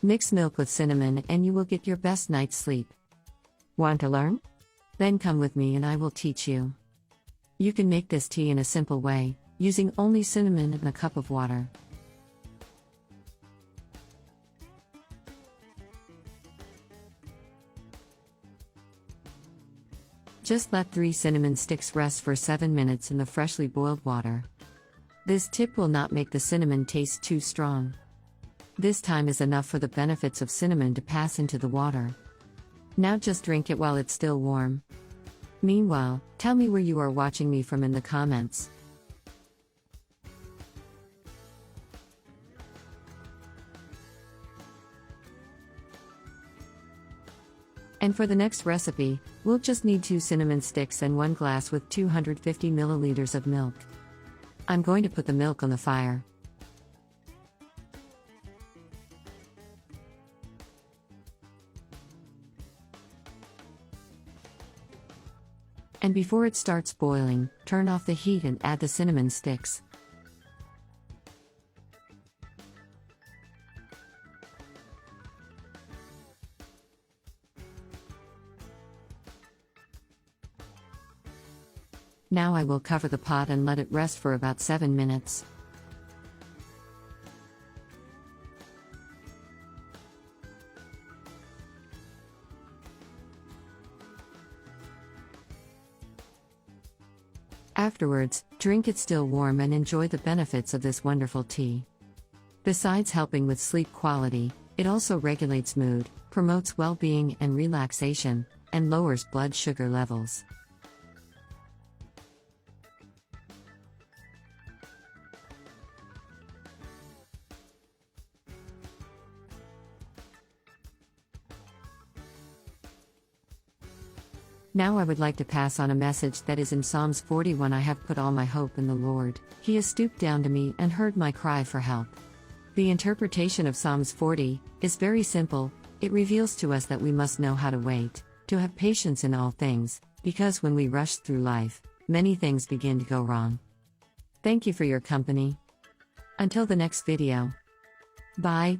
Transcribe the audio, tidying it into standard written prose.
Mix milk with cinnamon and you will get your best night's sleep. Want to learn? Then come with me and I will teach you. You can make this tea in a simple way, using only cinnamon and a cup of water. Just let 3 cinnamon sticks rest for 7 minutes in the freshly boiled water. This tip will not make the cinnamon taste too strong. This time is enough for the benefits of cinnamon to pass into the water. Now just drink it while it's still warm. Meanwhile, tell me where you are watching me from in the comments. And for the next recipe, we'll just need 2 cinnamon sticks and 1 glass with 250 milliliters of milk. I'm going to put the milk on the fire. And before it starts boiling, turn off the heat and add the cinnamon sticks. Now I will cover the pot and let it rest for about 7 minutes. Afterwards, drink it still warm and enjoy the benefits of this wonderful tea. Besides helping with sleep quality, it also regulates mood, promotes well-being and relaxation, and lowers blood sugar levels. Now I would like to pass on a message that is in Psalms 41. I have put all my hope in the Lord. He has stooped down to me and heard my cry for help. The interpretation of Psalms 40 is very simple. It reveals to us that we must know how to wait, to have patience in all things, because when we rush through life, many things begin to go wrong. Thank you for your company. Until the next video. Bye.